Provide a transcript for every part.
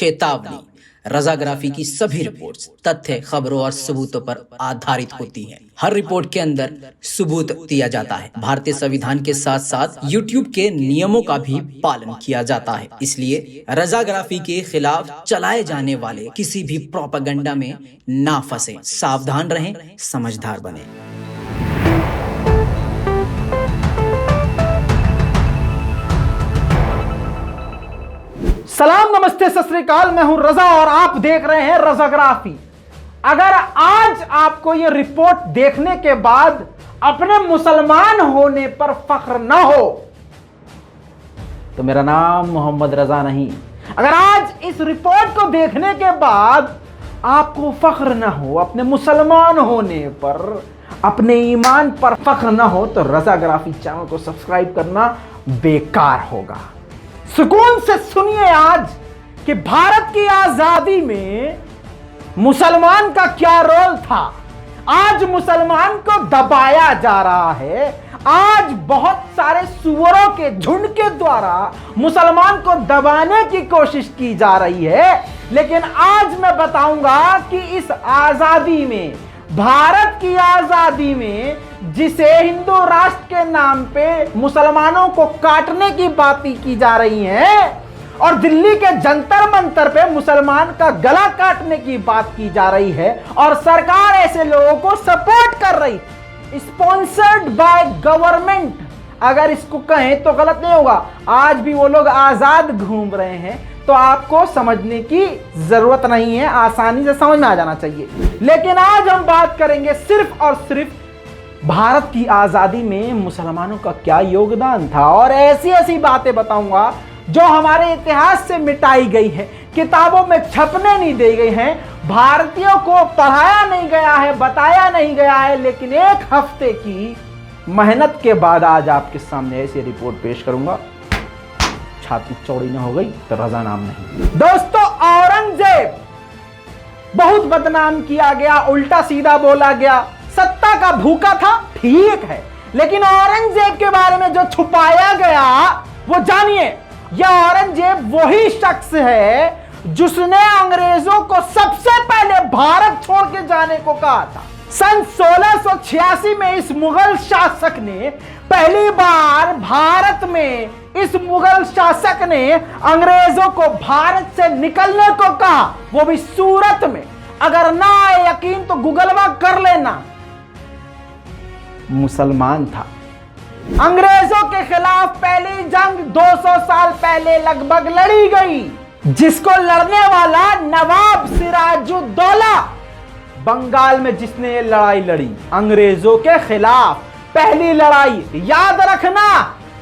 चेतावनी, रजाग्राफी की सभी रिपोर्ट्स तथ्य, खबरों और सबूतों पर आधारित होती हैं। हर रिपोर्ट के अंदर सबूत दिया जाता है। भारतीय संविधान के साथ साथ यूट्यूब के नियमों का भी पालन किया जाता है। इसलिए रजाग्राफी के खिलाफ चलाए जाने वाले किसी भी प्रोपेगेंडा में ना फंसे। सावधान रहें, समझदार बने। सलाम, नमस्ते, सत श्री अकाल। मैं हूं रजा और आप देख रहे हैं रजाग्राफी। अगर आज आपको यह रिपोर्ट देखने के बाद अपने मुसलमान होने पर फख्र न हो तो मेरा नाम मोहम्मद रजा नहीं। अगर आज इस रिपोर्ट को देखने के बाद आपको फख्र न हो अपने मुसलमान होने पर, अपने ईमान पर फख्र न हो तो रजाग्राफी चैनल को सब्सक्राइब करना बेकार होगा। सुकून से सुनिए आज कि भारत की आजादी में मुसलमान का क्या रोल था। आज मुसलमान को दबाया जा रहा है। आज बहुत सारे सुअरों के झुंड के द्वारा मुसलमान को दबाने की कोशिश की जा रही है। लेकिन आज मैं बताऊंगा कि इस आजादी में, भारत की आजादी में, जिसे हिंदू राष्ट्र के नाम पे मुसलमानों को काटने की बातें की जा रही हैं और दिल्ली के जंतर मंतर पे मुसलमान का गला काटने की बात की जा रही है और सरकार ऐसे लोगों को सपोर्ट कर रही, स्पॉन्सर्ड बाय गवर्नमेंट, अगर इसको कहें तो गलत नहीं होगा। आज भी वो लोग आजाद घूम रहे हैं तो आपको समझने की जरूरत नहीं है, आसानी से समझ में आ जाना चाहिए। लेकिन आज हम बात करेंगे सिर्फ और सिर्फ भारत की आजादी में मुसलमानों का क्या योगदान था और ऐसी ऐसी बातें बताऊंगा जो हमारे इतिहास से मिटाई गई है, किताबों में छपने नहीं दी गई हैं, भारतीयों को पढ़ाया नहीं गया है, बताया नहीं गया है। लेकिन एक हफ्ते की मेहनत के बाद आज आपके सामने ऐसी रिपोर्ट पेश करूंगा। छाती चौड़ी न हो गई तो रजा नाम नहीं। दोस्तों, औरंगजेब बहुत बदनाम किया गया, उल्टा सीधा बोला गया, सत्ता का भूखा था, ठीक है। लेकिन औरंगजेब के बारे में जो छुपाया गया वो जानिए। यह औरंगजेब वही शख्स है जिसने अंग्रेजों को सबसे पहले भारत छोड़ के जाने को कहा था। सन 1686 में इस मुगल शासक ने पहली बार भारत में, इस मुगल शासक ने अंग्रेजों को भारत से निकलने को कहा, वो भी सूरत में। अगर ना आए यकीन तो गूगलवा कर लेना। मुसलमान था। अंग्रेजों के खिलाफ पहली जंग 200 साल पहले लगभग लड़ी गई, जिसको लड़ने वाला नवाब सिराजुद्दौला, बंगाल में जिसने ये लड़ाई लड़ी अंग्रेजों के खिलाफ, पहली लड़ाई। याद रखना,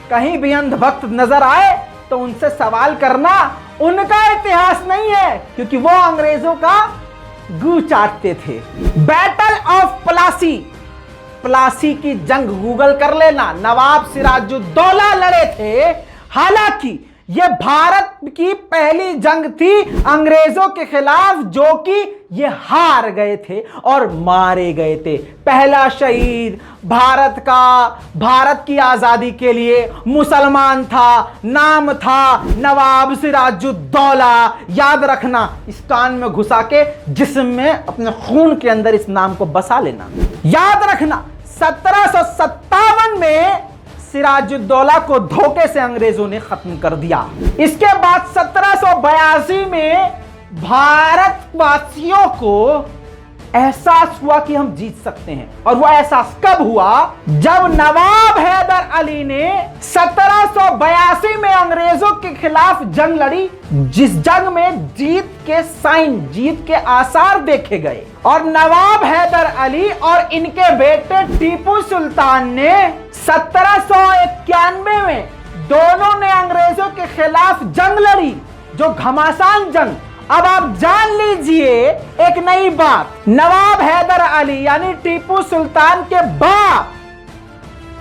कहीं भी अंधभक्त नजर आए तो उनसे सवाल करना, उनका इतिहास नहीं है, क्योंकि वो अंग्रेजों का गू चाटते थे। बैटल ऑफ प्लासी, प्लासी की जंग गूगल कर लेना, नवाब सिराजुद्दौला लड़े थे। हालांकि यह भारत की पहली जंग थी अंग्रेजों के खिलाफ, जो कि ये हार गए थे और मारे गए थे। पहला शहीद भारत का, भारत की आजादी के लिए मुसलमान था, नाम था नवाब सिराजुद्दौला। याद रखना, इस कान में घुसा के जिस्म में अपने खून के अंदर इस नाम को बसा लेना। याद रखना, 1757 में सिराजुद्दौला को धोखे से अंग्रेजों ने खत्म कर दिया। इसके बाद 1782 में भारतवासियों को एहसास हुआ कि हम जीत सकते हैं। और वो एहसास कब हुआ? जब नवाब हैदर अली ने 1782 में अंग्रेजों के खिलाफ जंग लड़ी, जिस जंग में जीत के साइन, जीत के आसार देखे गए। और नवाब हैदर अली और इनके बेटे टीपू सुल्तान ने 1791 में दोनों ने अंग्रेजों के खिलाफ जंग लड़ी, जो घमासान जंग। अब आप जान लीजिए एक नई बात, नवाब हैदर अली यानी टीपू सुल्तान के बाप,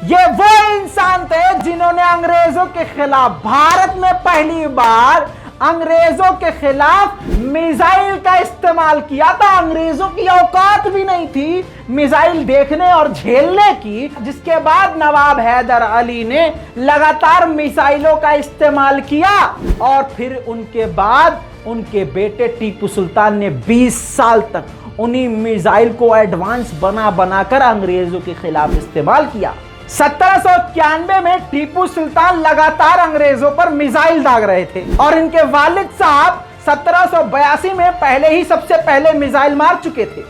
ये वो इंसान थे जिन्होंने अंग्रेजों के खिलाफ, भारत में पहली बार अंग्रेजों के खिलाफ मिसाइल का इस्तेमाल किया था। अंग्रेजों की औकात भी नहीं थी मिसाइल देखने और झेलने की, जिसके बाद नवाब हैदर अली ने लगातार मिसाइलों का इस्तेमाल किया और फिर उनके बाद उनके बेटे टीपू सुल्तान ने 20 साल तक उन्हीं मिसाइल को एडवांस बना बनाकर अंग्रेजों के खिलाफ इस्तेमाल किया। 1791 में टीपू सुल्तान लगातार अंग्रेजों पर मिसाइल दाग रहे थे और इनके वालिद साहब 1782 में पहले ही सबसे पहले मिसाइल मार चुके थे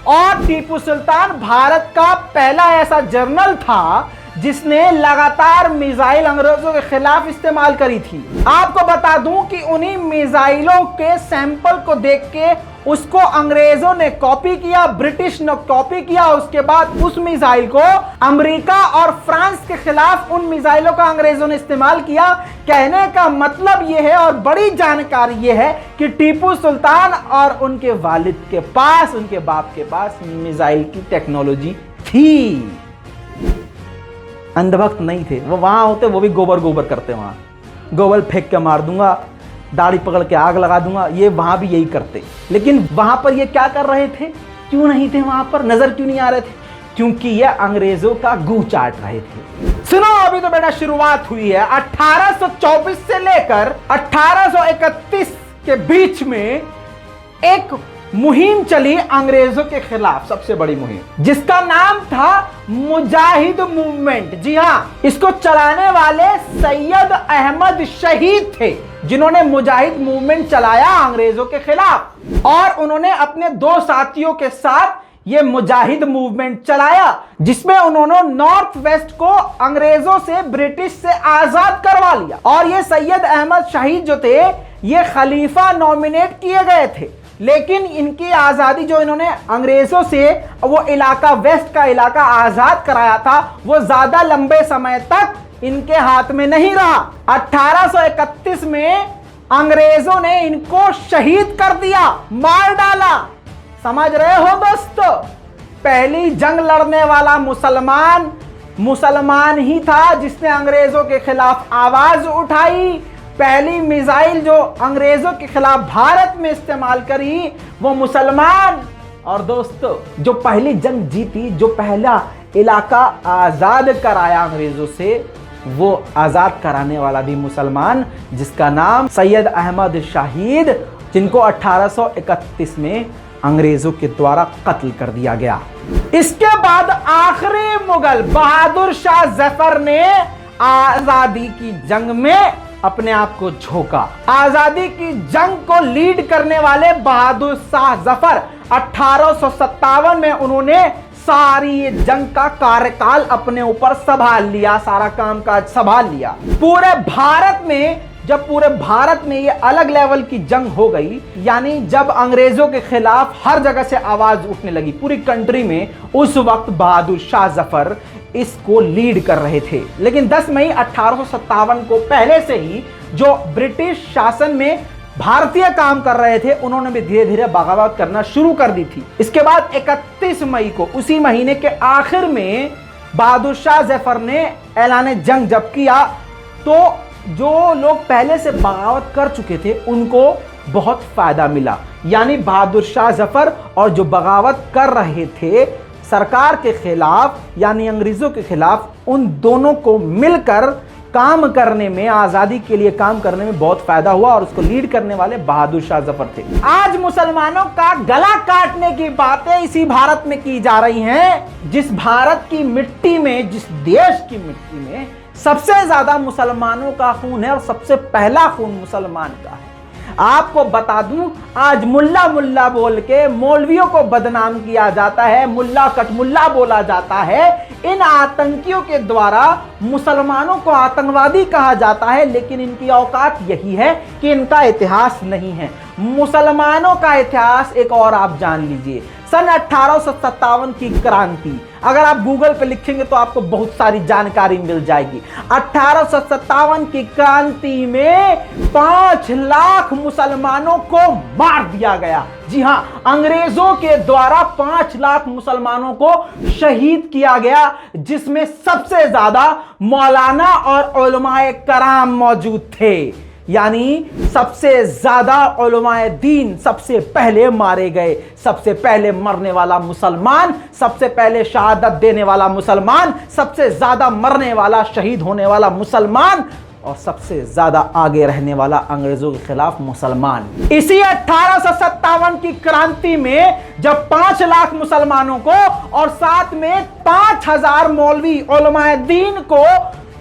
और टीपू सुल्तान भारत का पहला ऐसा जनरल था जिसने लगातार मिसाइल अंग्रेजों के खिलाफ इस्तेमाल करी थी। आपको बता दूं कि उन्हीं मिसाइलों के सैंपल को देख के उसको अंग्रेजों ने कॉपी किया, ब्रिटिश ने कॉपी किया। उसके बाद उस मिसाइल को अमेरिका और फ्रांस के खिलाफ उन मिसाइलों का अंग्रेजों ने इस्तेमाल किया। कहने का मतलब यह है और बड़ी जानकारी यह है कि टीपू सुल्तान और उनके वालिद के पास, उनके बाप के पास मिसाइल की टेक्नोलॉजी थी। अंधभक्त नहीं थे वो, वहां होते वो भी गोबर गोबर करते, वहां गोबर फेंक के मार दूंगा, दाढ़ी पकड़ के आग लगा दूंगा, ये वहां भी यही करते। लेकिन वहां पर ये क्या कर रहे थे, क्यों नहीं थे वहां पर, नजर क्यों नहीं आ रहे थे? क्योंकि ये अंग्रेजों का गू चाट रहे थे। सुनो, अभी तो बेटा शुरुआत हुई है। 1824 से लेकर 1831 के बीच में एक मुहिम चली अंग्रेजों के खिलाफ, सबसे बड़ी मुहिम, जिसका नाम था मुजाहिद मूवमेंट। जी हां, इसको चलाने वाले सैयद अहमद शहीद थे, जिन्होंने मुजाहिद मूवमेंट चलाया अंग्रेजों के खिलाफ। और उन्होंने अपने 2 साथियों के साथ ये मुजाहिद मूवमेंट चलाया, जिसमें उन्होंने नॉर्थ वेस्ट को अंग्रेजों से, ब्रिटिश से आजाद करवा लिया। और ये सैयद अहमद शहीद जो थे, ये खलीफा नॉमिनेट किए गए थे। लेकिन इनकी आजादी जो इन्होंने अंग्रेजों से वो इलाका, वेस्ट का इलाका आजाद कराया था, वो ज्यादा लंबे समय तक इनके हाथ में नहीं रहा। 1831 में अंग्रेजों ने इनको शहीद कर दिया, मार डाला। समझ रहे हो दोस्तों, पहली जंग लड़ने वाला मुसलमान ही था जिसने अंग्रेजों के खिलाफ आवाज उठाई। पहली मिसाइल जो अंग्रेजों के खिलाफ भारत में इस्तेमाल करी वो मुसलमान। और दोस्तों, जो पहली जंग जीती, जो पहला इलाका आजाद कराया अंग्रेजों से, वो आजाद कराने वाला भी मुसलमान, जिसका नाम सैयद अहमद शहीद, जिनको 1831 में अंग्रेजों के द्वारा कत्ल कर दिया गया। इसके बाद आखिरी मुगल बहादुर शाह जफर ने आजादी की जंग में अपने आप को झोंका। आजादी की जंग को लीड करने वाले बहादुर शाह जफर 1857 में उन्होंने सारी ये जंग का कार्यकाल अपने ऊपर संभाल लिया, सारा कामकाज संभाल लिया। पूरे भारत में, जब पूरे भारत में ये अलग लेवल की जंग हो गई, यानी जब अंग्रेजों के खिलाफ हर जगह से आवाज उठने लगी पूरी कंट्री में, उस वक्त बहादुर शाह जफर इसको लीड कर रहे थे। लेकिन 10 मई 1857 को पहले से ही जो ब्रिटिश शासन में भारतीय काम कर रहे थे, उन्होंने भी धीरे धीरे बगावत करना शुरू कर दी थी। इसके बाद 31 मई को, उसी महीने के आखिर में, बहादुर शाह जफर ने ऐलान जंग जब किया, तो जो लोग पहले से बगावत कर चुके थे उनको बहुत फायदा मिला। यानी बहादुर शाह जफर और जो बगावत कर रहे थे सरकार के खिलाफ, यानी अंग्रेजों के खिलाफ, उन दोनों को मिलकर काम करने में, आजादी के लिए काम करने में बहुत फायदा हुआ। और उसको लीड करने वाले बहादुर शाह जफर थे। आज मुसलमानों का गला काटने की बातें इसी भारत में की जा रही हैं, जिस भारत की मिट्टी में, जिस देश की मिट्टी में सबसे ज्यादा मुसलमानों का खून है और सबसे पहला खून मुसलमान का है। आपको बता दूं, आज मुल्ला मुल्ला बोल के मौलवियों को बदनाम किया जाता है, मुल्ला कटमुल्ला बोला जाता है। इन आतंकियों के द्वारा मुसलमानों को आतंकवादी कहा जाता है, लेकिन इनकी औकात यही है कि इनका इतिहास नहीं है। मुसलमानों का इतिहास एक और आप जान लीजिए। सन 1857 की क्रांति, अगर आप गूगल पे लिखेंगे तो आपको बहुत सारी जानकारी मिल जाएगी। 1857 की क्रांति में 5 लाख मुसलमानों को मार दिया गया। जी हां, अंग्रेजों के द्वारा 5 लाख मुसलमानों को शहीद किया गया, जिसमें सबसे ज्यादा मौलाना और उलमाए कराम मौजूद थे। यानी सबसे ज्यादा उलमाए दीन सबसे पहले मारे गए। सबसे पहले मरने वाला मुसलमान, सबसे पहले शहादत देने वाला मुसलमान, सबसे ज्यादा मरने वाला, शहीद होने वाला मुसलमान और सबसे ज्यादा आगे रहने वाला अंग्रेजों के खिलाफ मुसलमान। इसी 1857 की क्रांति में जब 5 लाख मुसलमानों को और साथ में 5000 मौलवी उलमाए दीन को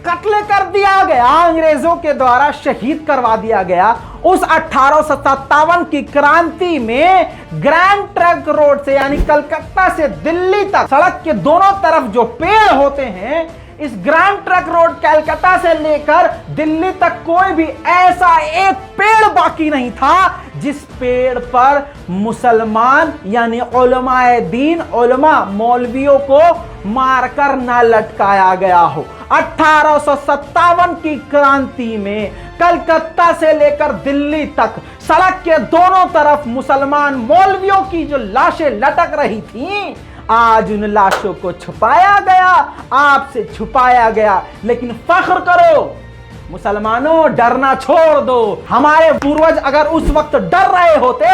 कत्ल कर दिया गया, अंग्रेजों के द्वारा शहीद करवा दिया गया, उस 1857 की क्रांति में ग्रैंड ट्रंक रोड से यानी कलकत्ता से दिल्ली तक सड़क के दोनों तरफ जो पेड़ होते हैं, इस ग्रैंड ट्रंक रोड कलकत्ता से लेकर दिल्ली तक कोई भी ऐसा एक पेड़ बाकी नहीं था जिस पेड़ पर मुसलमान यानी उलमाए दीन, उलमा मौलवियों को मारकर ना लटकाया गया हो। 1857 की क्रांति में कलकत्ता से लेकर दिल्ली तक सड़क के दोनों तरफ मुसलमान मौलवियों की जो लाशें लटक रही थीं, आज उन लाशों को छुपाया गया, आपसे छुपाया गया। लेकिन फख्र करो मुसलमानों, डरना छोड़ दो। हमारे पूर्वज अगर उस वक्त डर रहे होते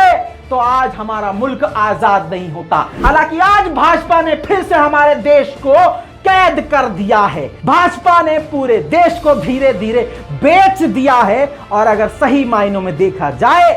तो आज हमारा मुल्क आजाद नहीं होता। हालांकि आज भाजपा ने फिर से हमारे देश को कैद कर दिया है। भाजपा ने पूरे देश को धीरे धीरे बेच दिया है और अगर सही मायनों में देखा जाए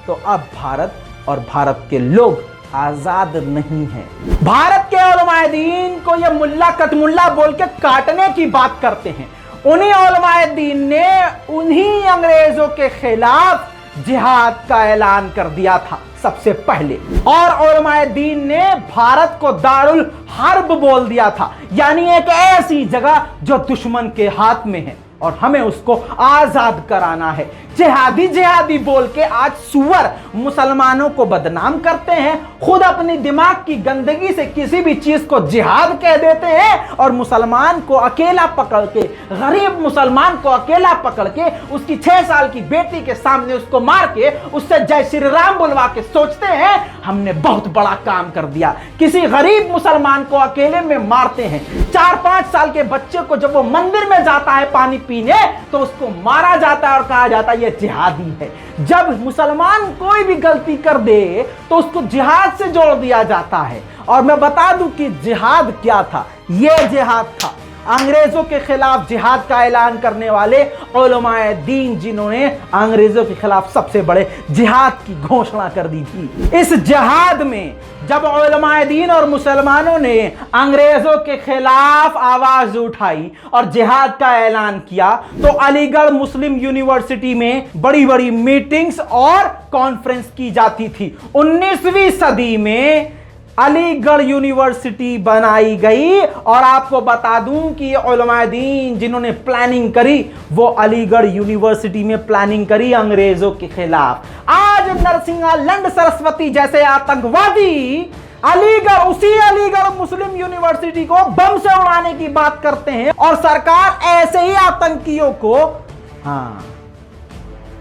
तो अब भारत और भारत के लोग आजाद नहीं है। भारत के उलमाए दीन को ये मुल्ला कतमुल्ला बोल के काटने की बात करते हैं। उन्हीं उलमाए दीन ने उन्हीं अंग्रेजों के खिलाफ जिहाद का ऐलान कर दिया था सबसे पहले, और उलमाए दीन ने भारत को दारुल हर्ब बोल दिया था, यानी एक ऐसी जगह जो दुश्मन के हाथ में है और हमें उसको आजाद कराना है। जिहादी जिहादी बोल के आज सुअर मुसलमानों को बदनाम करते हैं, खुद अपनी दिमाग की गंदगी से किसी भी चीज को जिहाद कह देते हैं और मुसलमान को अकेला पकड़ के, गरीब मुसलमान को अकेला पकड़ के उसकी 6 साल की बेटी के सामने उसको मार के उससे जय श्री राम बुलवा के सोचते हैं हमने बहुत बड़ा काम कर दिया। किसी गरीब मुसलमान को अकेले में मारते हैं। 4-5 साल के बच्चे को जब वो मंदिर में जाता है पानी पीने तो उसको मारा जाता है और कहा जाता है ये जिहादी है। जब मुसलमान कोई भी गलती कर दे तो उसको जिहाद से जोड़ दिया जाता है। और मैं बता दूं कि जिहाद क्या था। यह जिहाद था अंग्रेजों के खिलाफ जिहाद का ऐलान करने वाले उलमाए दीन, जिन्होंने अंग्रेजों के खिलाफ सबसे बड़े जिहाद की घोषणा कर दी थी। इस जिहाद में जब उलमाए दीन और मुसलमानों ने अंग्रेजों के खिलाफ आवाज उठाई और जिहाद का ऐलान किया तो अलीगढ़ मुस्लिम यूनिवर्सिटी में बड़ी बड़ी मीटिंग्स और कॉन्फ्रेंस की जाती थी। 19वीं सदी में अलीगढ़ यूनिवर्सिटी बनाई गई और आपको बता दूं कि ये उलमाए दीन जिन्होंने प्लानिंग करी वो अलीगढ़ यूनिवर्सिटी में प्लानिंग करी अंग्रेजों के खिलाफ। आज नरसिंहा लंड सरस्वती जैसे आतंकवादी अलीगढ़, उसी अलीगढ़ मुस्लिम यूनिवर्सिटी को बम से उड़ाने की बात करते हैं और सरकार ऐसे ही आतंकियों को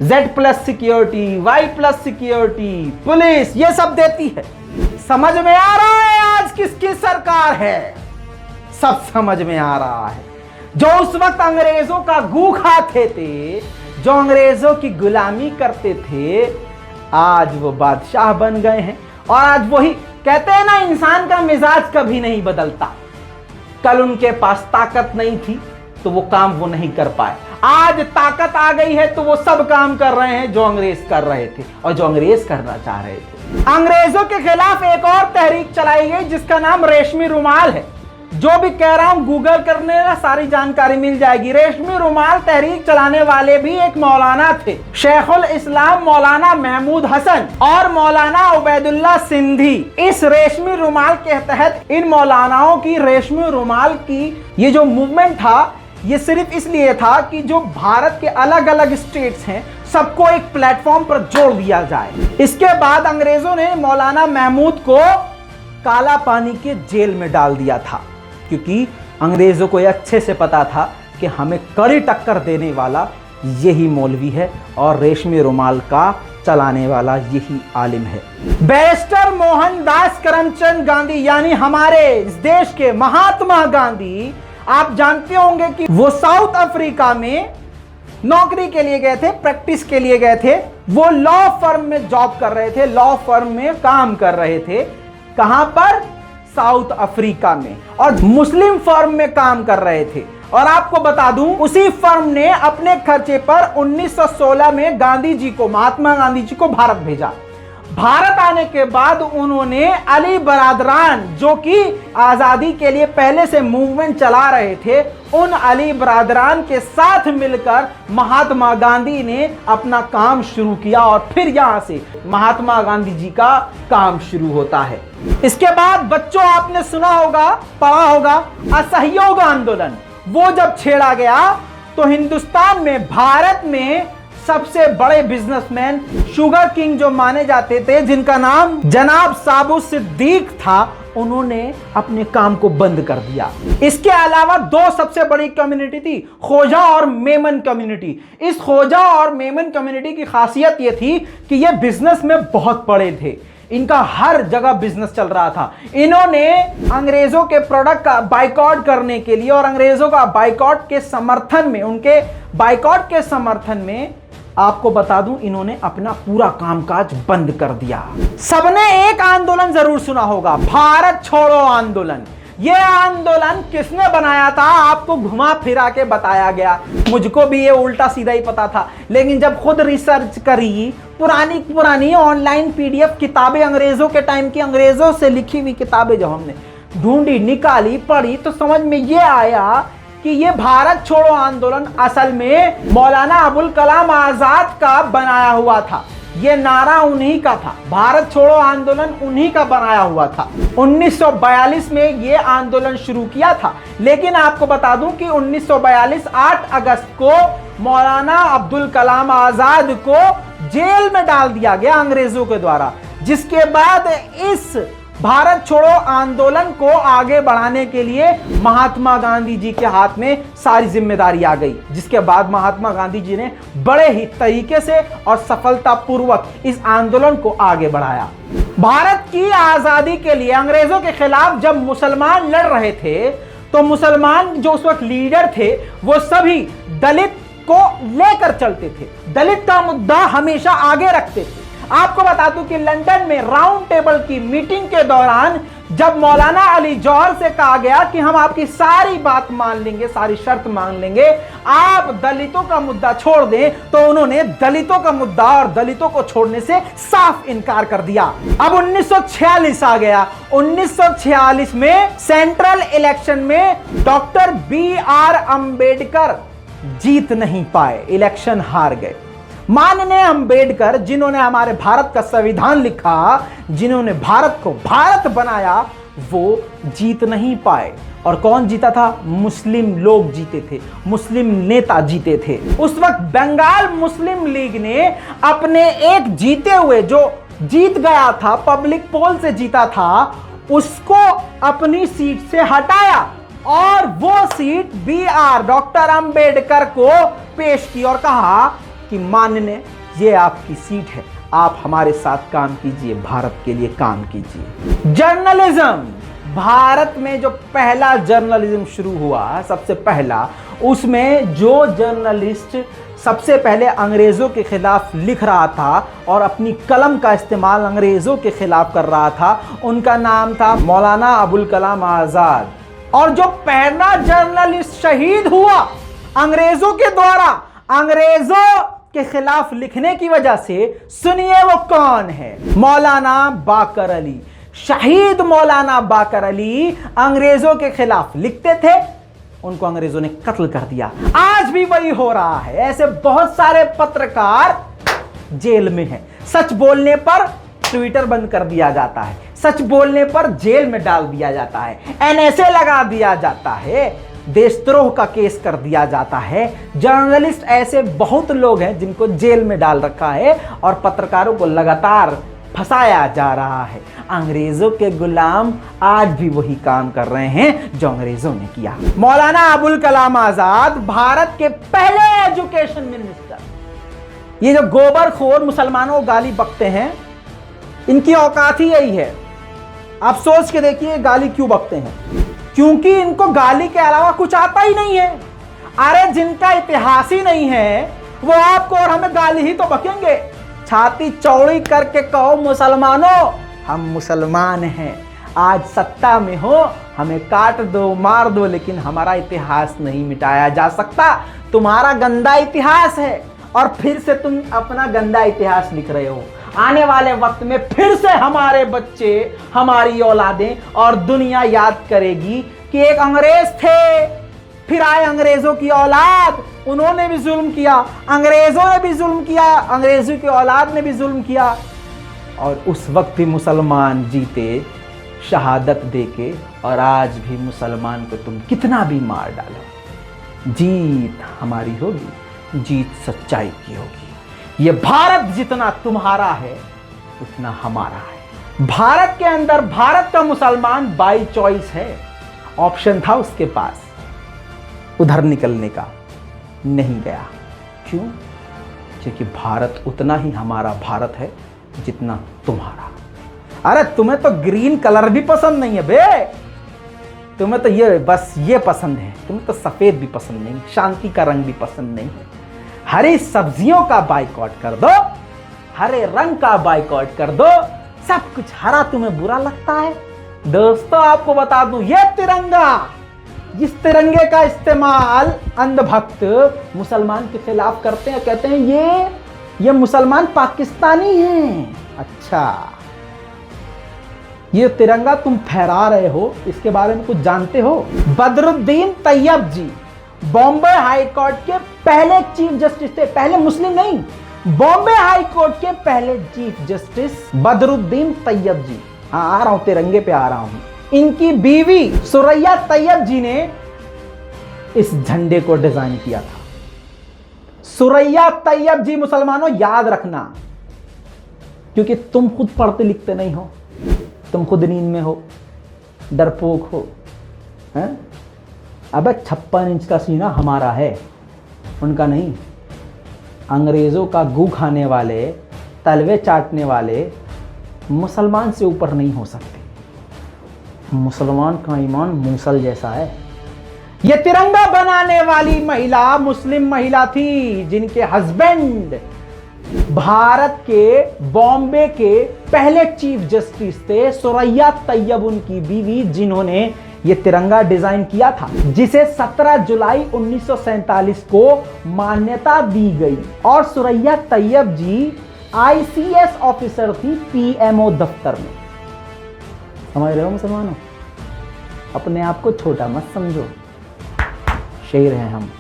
Z+ security, Y+ security, police ये सब देती है। समझ में आ रहा है आज किसकी सरकार है? सब समझ में आ रहा है। जो उस वक्त अंग्रेजों का गू खाते थे, जो अंग्रेजों की गुलामी करते थे, आज वो बादशाह बन गए हैं। और आज वही कहते हैं ना, इंसान का मिजाज कभी नहीं बदलता। कल उनके पास ताकत नहीं थी तो वो काम वो नहीं कर पाए, आज ताकत आ गई है तो वो सब काम कर रहे हैं जो अंग्रेज कर रहे थे और जो अंग्रेज करना चाह रहे थे। अंग्रेजों के खिलाफ एक और तहरीक चलाई गई जिसका नाम रेशमी रुमाल है। जो भी कह रहा हूं गूगल करने में सारी जानकारी मिल जाएगी। रेशमी रुमाल तहरीक चलाने वाले भी एक मौलाना थे, शेखुल इस्लाम मौलाना महमूद हसन और मौलाना उबैदुल्ला सिंधी। इस रेशमी रुमाल के तहत इन मौलानाओं की रेशमी रुमाल की ये जो मूवमेंट था, ये सिर्फ इसलिए था कि जो भारत के अलग अलग स्टेट्स हैं सबको एक प्लेटफॉर्म पर जोड़ दिया जाए। इसके बाद अंग्रेजों ने मौलाना महमूद को काला पानी के जेल में डाल दिया था, क्योंकि अंग्रेजों को यह अच्छे से पता था कि हमें कड़ी टक्कर देने वाला यही मौलवी है और रेशमी रुमाल का चलाने वाला यही आलिम है। बैरिस्टर मोहनदास करमचंद गांधी यानी हमारे इस देश के महात्मा गांधी, आप जानते होंगे कि वो साउथ अफ्रीका में नौकरी के लिए गए थे, प्रैक्टिस के लिए गए थे। वो लॉ फर्म में जॉब कर रहे थे, लॉ फर्म में काम कर रहे थे। कहां पर? साउथ अफ्रीका में। और मुस्लिम फर्म में काम कर रहे थे और आपको बता दूं, उसी फर्म ने अपने खर्चे पर 1916 में गांधी जी को, महात्मा गांधी जी को भारत भेजा। भारत आने के बाद उन्होंने अली बरादरान, जो कि आजादी के लिए पहले से मूवमेंट चला रहे थे, उन अली बरादरान के साथ मिलकर महात्मा गांधी ने अपना काम शुरू किया और फिर यहां से महात्मा गांधी जी का काम शुरू होता है। इसके बाद बच्चों आपने सुना होगा, पढ़ा होगा, असहयोग आंदोलन। वो जब छेड़ा गया तो हिंदुस्तान में, भारत में सबसे बड़े बिजनेसमैन, शुगर किंग जो माने जाते थे, जिनका नाम जनाब साबु सिद्दीक था, उन्होंने अपने काम को बंद कर दिया। इसके अलावा दो सबसे बड़ी कम्युनिटी थी, खोजा और मेमन कम्युनिटी। इस खोजा और मेमन कम्युनिटी की खासियत यह थी कि ये बिजनेस में बहुत बड़े थे, इनका हर जगह बिजनेस चल रहा था। इन्होंने अंग्रेजों के प्रोडक्ट का बाइकआउट करने के लिए और अंग्रेजों का बाइकआउट के समर्थन में, उनके बाइकआउट के समर्थन में, आपको बता दूं, इन्होंने अपना पूरा कामकाज बंद कर दिया। सबने एक आंदोलन जरूर सुना होगा, भारत छोड़ो आंदोलन। यह आंदोलन किसने बनाया था आपको घुमा फिरा के बताया गया। मुझको भी ये उल्टा सीधा ही पता था, लेकिन जब खुद रिसर्च करी, पुरानी ऑनलाइन पीडीएफ किताबें, अंग्रेजों के टाइम की अंग्रेजों से लिखी हुई किताबें जब हमने ढूंढी, निकाली, पढ़ी, तो समझ में ये आया कि ये भारत छोड़ो आंदोलन असल में मौलाना अबुल कलाम आजाद का बनाया हुआ था। ये नारा उन्हीं का था, भारत छोड़ो आंदोलन उन्हीं का बनाया हुआ था। 1942 में ये आंदोलन शुरू किया था, लेकिन आपको बता दूं कि 1942 8 अगस्त को मौलाना अब्दुल कलाम आजाद को जेल में डाल दिया गया अंग्रेजों के द्वारा। जिसके बाद इस भारत छोड़ो आंदोलन को आगे बढ़ाने के लिए महात्मा गांधी जी के हाथ में सारी जिम्मेदारी आ गई, जिसके बाद महात्मा गांधी जी ने बड़े ही तरीके से और सफलतापूर्वक इस आंदोलन को आगे बढ़ाया। भारत की आजादी के लिए अंग्रेजों के खिलाफ जब मुसलमान लड़ रहे थे, तो मुसलमान जो उस वक्त लीडर थे, वो सभी दलित को लेकर चलते थे, दलित का मुद्दा हमेशा आगे रखते थे। आपको बता दूं कि लंदन में राउंड टेबल की मीटिंग के दौरान जब मौलाना अली जौहर से कहा गया कि हम आपकी सारी बात मान लेंगे, सारी शर्त मान लेंगे, आप दलितों का मुद्दा छोड़ दें, तो उन्होंने दलितों का मुद्दा और दलितों को छोड़ने से साफ इनकार कर दिया। अब 1946 आ गया। 1946 में सेंट्रल इलेक्शन में डॉक्टर BR अंबेडकर जीत नहीं पाए, इलेक्शन हार गए। माननीय अंबेडकर, जिन्होंने हमारे भारत का संविधान लिखा, जिन्होंने भारत को भारत बनाया, वो जीत नहीं पाए। और कौन जीता था? मुस्लिम लोग जीते थे, मुस्लिम नेता जीते थे। उस वक्त बंगाल मुस्लिम लीग ने अपने एक जीते हुए, जो जीत गया था, पब्लिक पोल से जीता था, उसको अपनी सीट से हटाया और वो सीट BR डॉक्टर अंबेडकर को पेश की और कहा कि माननीय, ये आपकी सीट है, आप हमारे साथ काम कीजिए, भारत के लिए काम कीजिए। जर्नलिज्म, भारत में जो पहला जर्नलिज्म शुरू हुआ, सबसे पहला, उसमें जो जर्नलिस्ट सबसे पहले अंग्रेजों के खिलाफ लिख रहा था और अपनी कलम का इस्तेमाल अंग्रेजों के खिलाफ कर रहा था, उनका नाम था मौलाना अबुल कलाम आजाद। और जो पहला जर्नलिस्ट शहीद हुआ अंग्रेजों के द्वारा, अंग्रेजों के खिलाफ लिखने की वजह से, सुनिए वो कौन है? मौलाना बाकर अली। शहीद मौलाना बाकर अली अंग्रेजों के खिलाफ लिखते थे, उनको अंग्रेजों ने कत्ल कर दिया। आज भी वही हो रहा है। ऐसे बहुत सारे पत्रकार जेल में हैं। सच बोलने पर ट्विटर बंद कर दिया जाता है, सच बोलने पर जेल में डाल दिया जाता है, NSA लगा दिया जाता है, देशद्रोह का केस कर दिया जाता है। जर्नलिस्ट ऐसे बहुत लोग हैं जिनको जेल में डाल रखा है और पत्रकारों को लगातार फंसाया जा रहा है। अंग्रेजों के गुलाम आज भी वही काम कर रहे हैं जो अंग्रेजों ने किया। मौलाना अबुल कलाम आजाद भारत के पहले एजुकेशन मिनिस्टर। ये जो गोबरखोर मुसलमानों को गाली बकते हैं, इनकी औकात ही यही है। आप सोच के देखिए गाली क्यों बकते हैं, क्योंकि इनको गाली के अलावा कुछ आता ही नहीं है। अरे जिनका इतिहास ही नहीं है वो आपको और हमें गाली ही तो बकेंगे। छाती चौड़ी करके कहो मुसलमानों हम मुसलमान हैं, आज सत्ता में हो, हमें काट दो, मार दो, लेकिन हमारा इतिहास नहीं मिटाया जा सकता। तुम्हारा गंदा इतिहास है और फिर से तुम अपना गंदा इतिहास लिख रहे हो। आने वाले वक्त में फिर से हमारे बच्चे, हमारी औलादें और दुनिया याद करेगी कि एक अंग्रेज थे, फिर आए अंग्रेजों की औलाद, उन्होंने भी जुल्म किया, अंग्रेजों ने भी जुल्म किया, अंग्रेजों की औलाद ने भी जुल्म किया, और उस वक्त भी मुसलमान जीते शहादत देके। और आज भी मुसलमान को तुम कितना भी मार डालो, जीत हमारी होगी, जीत सच्चाई की होगी। ये भारत जितना तुम्हारा है उतना हमारा है। भारत के अंदर भारत का मुसलमान बाई चॉइस है, ऑप्शन था उसके पास उधर निकलने का, नहीं गया। क्यों? क्योंकि भारत उतना ही हमारा भारत है जितना तुम्हारा। अरे तुम्हें तो ग्रीन कलर भी पसंद नहीं है बे, तुम्हें तो ये बस ये पसंद है, तुम्हें तो सफेद भी पसंद नहीं, शांति का रंग भी पसंद नहीं। हरी सब्जियों का बाइकआउट कर दो, हरे रंग का बाइकआउट कर दो, सब कुछ हरा तुम्हें बुरा लगता है। दोस्तों आपको बता दूं, ये तिरंगा, जिस तिरंगे का इस्तेमाल अंधभक्त मुसलमान के खिलाफ करते हैं, कहते हैं ये मुसलमान पाकिस्तानी हैं। अच्छा, ये तिरंगा तुम फहरा रहे हो, इसके बारे में कुछ जानते हो? बदरुद्दीन तैयब जी बॉम्बे हाई कोर्ट के पहले चीफ जस्टिस थे, पहले मुस्लिम नहीं, बॉम्बे हाई कोर्ट के पहले चीफ जस्टिस बदरुद्दीन तैयब जी। हाँ, आ रहा हूं, तिरंगे पे आ रहा हूं। इनकी बीवी सुरैया तैयब जी ने इस झंडे को डिजाइन किया था। सुरैया तैयब जी मुसलमानों याद रखना, क्योंकि तुम खुद पढ़ते लिखते नहीं हो, तुम खुद नींद में हो, डरपोक हो, हैं? अबे 56 इंच का सीना हमारा है, उनका नहीं। अंग्रेजों का गू खाने वाले, तलवे चाटने वाले मुसलमान से ऊपर नहीं हो सकते। मुसलमान का ईमान मूसल जैसा है। यह तिरंगा बनाने वाली महिला मुस्लिम महिला थी, जिनके हस्बैंड भारत के बॉम्बे के पहले चीफ जस्टिस थे। सुरैया तैयब उनकी बीवी, जिन्होंने यह तिरंगा डिजाइन किया था, जिसे 17 जुलाई 1947 को मान्यता दी गई। और सुरैया तैयब जी आईसीएस ऑफिसर थी पीएमओ दफ्तर में। समझ रहे हो मुसलमानों? अपने आप को छोटा मत समझो, शेर हैं हम।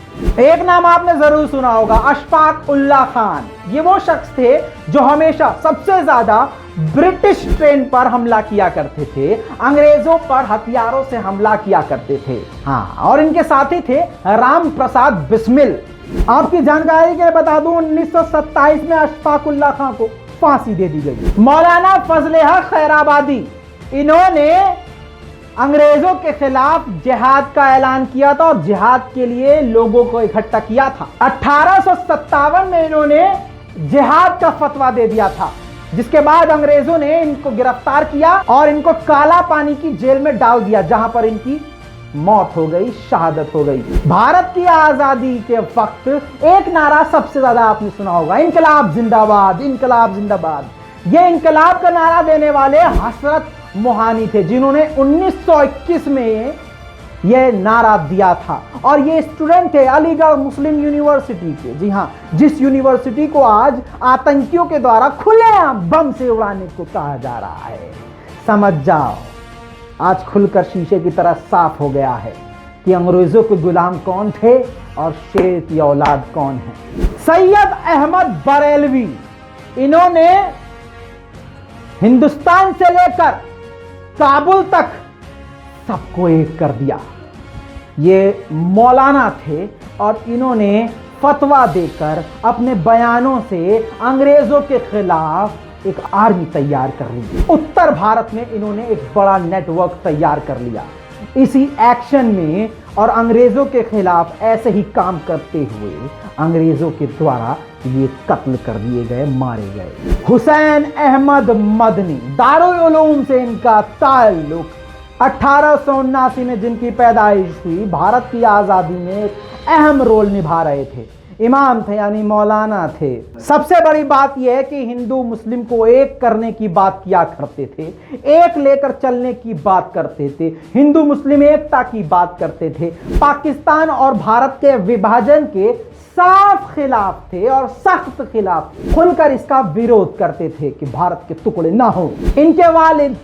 एक नाम आपने जरूर सुना होगा, अशफाक उल्लाह खान। ये वो शख्स थे जो हमेशा सबसे ज्यादा ब्रिटिश ट्रेन पर हमला किया करते थे, अंग्रेजों पर हथियारों से हमला किया करते थे। हाँ, और इनके साथी थे राम प्रसाद बिस्मिल। आपकी जानकारी के लिए बता दूं, 1927 में अशफाक उल्लाह खान को फांसी दे दी गई। मौलाना फजले हक खैराबादी, इन्होंने अंग्रेजों के खिलाफ जिहाद का ऐलान किया था और जिहाद के लिए लोगों को इकट्ठा किया था। 1857 में इन्होंने जिहाद का फतवा दे दिया था, जिसके बाद अंग्रेजों ने इनको गिरफ्तार किया और इनको काला पानी की जेल में डाल दिया, जहां पर इनकी मौत हो गई, शहादत हो गई। भारत की आजादी के वक्त एक नारा सबसे ज्यादा आपने सुना होगा, इनकलाब जिंदाबाद, इनकलाब जिंदाबाद। ये इनकलाब का नारा देने वाले हसरत मोहानी थे, जिन्होंने 1921 में यह नारा दिया था। और ये स्टूडेंट थे अलीगढ़ मुस्लिम यूनिवर्सिटी के। जी हां, जिस यूनिवर्सिटी को आज आतंकियों के द्वारा खुलेआम बम से उड़ाने को कहा जा रहा है। समझ जाओ, आज खुलकर शीशे की तरह साफ हो गया है कि अंग्रेजों के गुलाम कौन थे और शेर की औलाद कौन है। सैयद अहमद बरेलवी, इन्होंने हिंदुस्तान से लेकर काबुल तक सबको एक कर दिया। ये मौलाना थे और इन्होंने फतवा देकर अपने बयानों से अंग्रेजों के खिलाफ एक आर्मी तैयार कर ली। उत्तर भारत में इन्होंने एक बड़ा नेटवर्क तैयार कर लिया। इसी एक्शन में और अंग्रेजों के खिलाफ ऐसे ही काम करते हुए अंग्रेजों के द्वारा ये कत्ल कर दिए गए, मारे गए। हुसैन अहमद मदनी, दारुल उलूम से इनका ताल्लुक। 1879 में जिनकी पैदाइश हुई, भारत की आज़ादी में एक अहम रोल निभा रहे थे। इमाम थे यानी मौलाना थे। सबसे बड़ी बात यह है कि हिंदू मुस्लिम को एक करने की बात किया करते थे, एक लेकर चलने की बात करते थे, हिंदू मुस्लिम एकता की बात करते थे। पाकिस्तान और भारत के विभाजन के साफ खिलाफ थे और सख्त खिलाफ, खुलकर इसका विरोध करते थे कि भारत के टुकड़े ना हो। इनके वालिद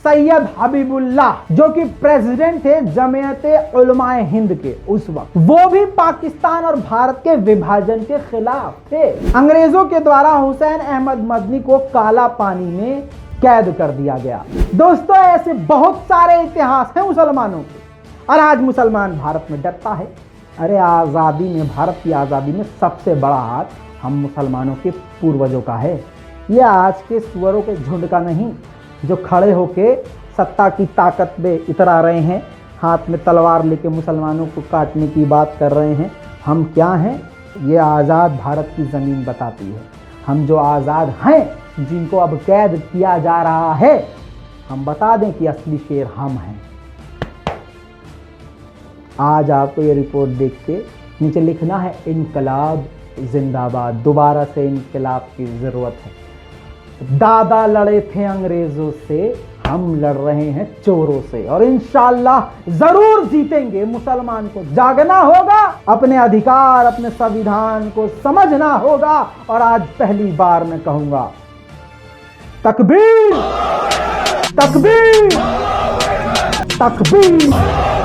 सैयद हबीबुल्लाह जो कि प्रेसिडेंट थे जमीयते उलमाए हिंद के उस वक्त, वो भी पाकिस्तान और भारत के विभाजन के खिलाफ थे। अंग्रेजों के द्वारा हुसैन अहमद मदनी को काला पानी में कैद कर दिया गया। दोस्तों, ऐसे बहुत सारे इतिहास हैं मुसलमानों के और आज मुसलमान भारत में डरता है। अरे आज़ादी में, भारत की आज़ादी में सबसे बड़ा हाथ हम मुसलमानों के पूर्वजों का है। यह आज के सुअरों के झुंड का नहीं जो खड़े होके सत्ता की ताकत में इतरा रहे हैं, हाथ में तलवार लेके मुसलमानों को काटने की बात कर रहे हैं। हम क्या हैं ये आज़ाद भारत की ज़मीन बताती है। हम जो आज़ाद हैं, जिनको अब कैद किया जा रहा है, हम बता दें कि असली शेर हम हैं। आज आपको ये रिपोर्ट देख के नीचे लिखना है इनकलाब जिंदाबाद, दोबारा से इनकलाब की ज़रूरत है। दादा लड़े थे अंग्रेजों से, हम लड़ रहे हैं चोरों से और इंशाअल्लाह जरूर जीतेंगे। मुसलमान को जागना होगा, अपने अधिकार, अपने संविधान को समझना होगा। और आज पहली बार मैं कहूंगा तकबीर, तकबीर, तकबीर।